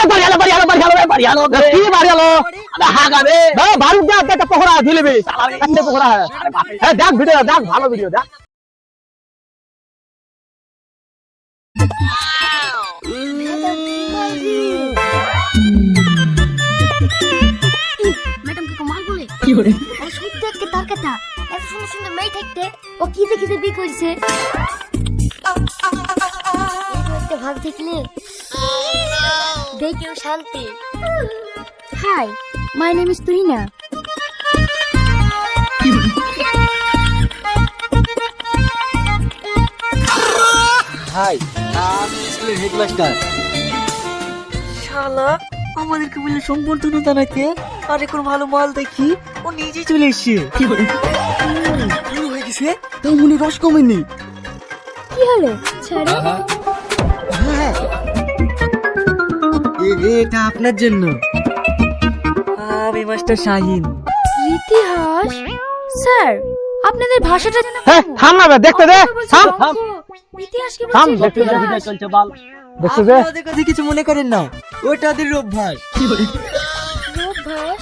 কি বাড়ি হলো বাড়ি দেখ পকোড়া ধুলেবি পকোড়া হ্যাঁ দেখ ভিডিও দেখ ভালো ভিডিও দেখ ম্যাডাম কে কমাল বলে আর সত্যি আজকে তার কথা এত সুন্দর সুন্দর মেয়ে থাকতে ও কি দেখে বিয়ে করেছে একটা ভাব দেখলে দেখেও শান্তি hi my name is Tuhina hi আমি স্কুলের হেডমাস্টার শালা আমাদেরকে বলে সম্বর্ধনা জানাতে আর এখন ভালো মাল দেখি ও নিজে চলে এসছে কি হয়ে গেছে তাও মনে রস কমেনি কি হলো ছাড়ো হ্যাঁ এটা আপনার জন্য আমি মাস্টার শাহিন ইতিহাস স্যার আপনাদের ভাষাটা যেন হ্যাঁ থাম না বে, দেখতে দে থাম থাম ইতিহাস কি থাম বলছে দেখতে দে ইতিহাস? ভিডিও চলছে বল দেখতে দে আপনাদের কাছে কিছু মনে করেন না ওটা ওদের অভ্যাস অভ্যাস?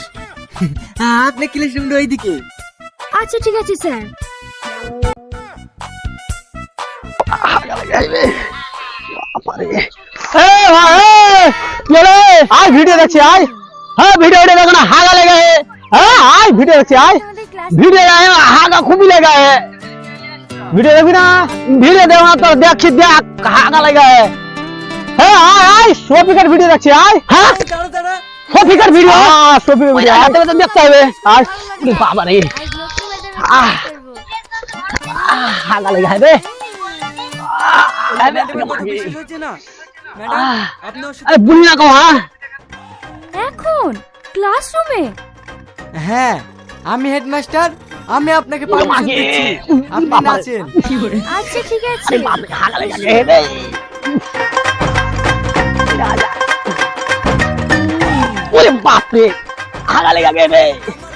আপনি ক্লাসরুমটা ওইদিকে আচ্ছা ঠিক আছে স্যার আয় ভিডিও দেখছি আয় হ্যাঁ ভিডিও देखो ना हागा लगा है हाँ आय वीडियो देखছি आय আমাদের ক্লাস वीडियो हागा खूब ही लगा है वीडियो देखबी ना वीडियो देखो ना तो देखी देख हागा लगा है आय आय सोफिकर वीडियो দেখছি आय हाँ দাঁড়া দাঁড়া सोफिकर वीडियो हाँ सोफिकर वीडियो आय तो देखते হবে आय बाबा रे আজ লক্ষ্মী ম্যাডাম করব हागा लगा है बे হচ্ছে না ম্যাডাম আপনি ওর সাথে अरे बुनिया को हाँ এখন ক্লাসরুমে হ্যাঁ আমি হেডমাস্টার আমি আপনাকে পারমিশন দিচ্ছি আপনি নাচেন আচ্ছা ঠিক আছে हागा लगा है बे ओरे बाप रे हागा लगा गए बे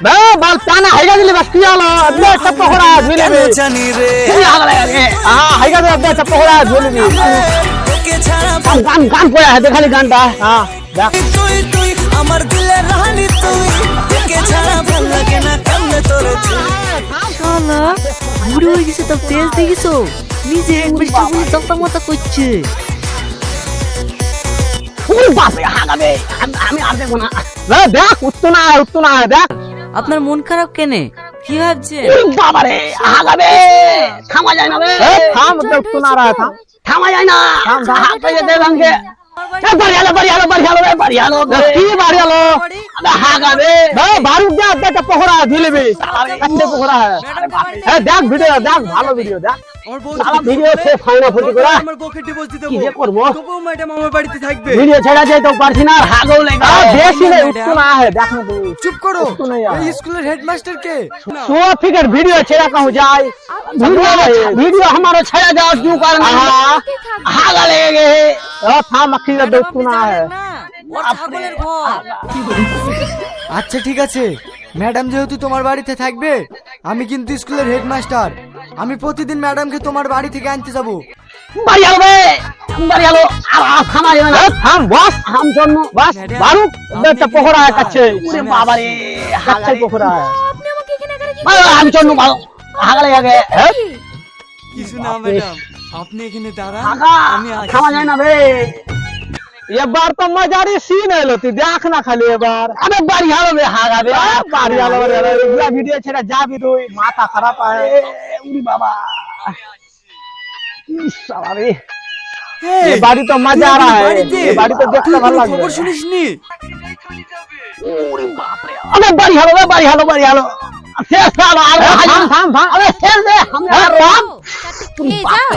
बे बाल ताना हैगा दिले बस किया लो अबे सब पकड़ा झूले में জানি রে हागा लगा गए हां हैगा दे अबे सब पकड़ा झूले में তোকে ছাড়া गान गान पड़ा है खाली गानটা हां देख তুই তুই আমার দিলের রানী তুই তোকে ছাড়া ভাল লাগে না কেমনে তোর শালা বুড়ো হয়ে গেছে তো তেজ দেখিছো নিজে হেডমাস্টার বলে তকতামতা করছে ओरे बाप रे हागा बे আমি আর দেখব না রে দেখ উত্তো না দেখ আপনার মন খারাপ কেনে কি ভাবছেন ওরে বাবা রে হাগা বে থামা যায় না বে থাম উত্তো না रहा था থামা যায় না থাম হাগা দে ভাঙ্গে বাড়ি আলো কি বাড়ি আলো আবে হাগা বে বারুদ দে আদা পকড়া ঝুলবি কান্দে পকড়া হ্যাঁ দেখ ভিডিও দেখ ভালো ভিডিও দেখ আমার বউ সারা ভিডিও সে ফাইনা ফুটি করা আমার বউকে ডিভোর্স দিতে কি যে করব তবু ম্যাডাম আমার বাড়িতে থাকবে ভিডিও ছেড়া যায় তো পারছি না হাগাও লাগা বেশি না উত্তো না है देख ना तू চুপ করো উত্তো না यार এই স্কুলের হেডমাস্টার কে सो फिकर वीडियो छेड़ा कहूं जाए वीडियो हमारा छेड़ा जाओ क्यों करना हागा लगेगे था मक्खी का दोस्त ना है ওর ছাগলের ঘর আচ্ছা ঠিক আছে ম্যাডাম যেহেতু তোমার বাড়িতে থাকবে আমি কিন্তু স্কুলের হেডমাস্টার আমি প্রতিদিন ম্যাডামকে তোমার বাড়ি থেকে আনতে যাব বাড়ি আলো আর থামা যাবে না থাম বস হাম জন্য বস বারুক একটা পকড়া কাছে ওরে বাবা রে কাছে পকড়া আপনি আমাকে এখানে করে কি হাম জন্য হাগা লাগে কিছু না ম্যাডাম আপনি এখানে দাঁড়ান হাগা আমি আসছি। থামা যায় না বে এবার তো মজারি সিন এলো তুই দেখ না খালি এবার আরে বাড়ি হালো বে হাগা বে বাড়ি হালো রে ভিডিও ছেড়ে যাবি তুই মাথা খারাপ হয় উরি বাবা साला रे ये बाड़ी तो मजा आ रहा है ये बाड़ी तो देखते ভালো লাগে খবর শুনিসনি ওরে বাপ রে আরে বাড়ি হালো শেষ সালা থাম আরে শেষ দে আমরা রাম এই যাও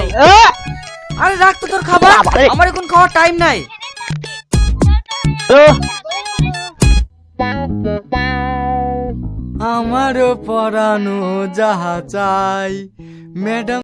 আরে রাখ তো তোর খাবার বাবারে। আমার এখন খাওয়ার টাইম নাই আমারও পরানো যাহা চাই ম্যাডাম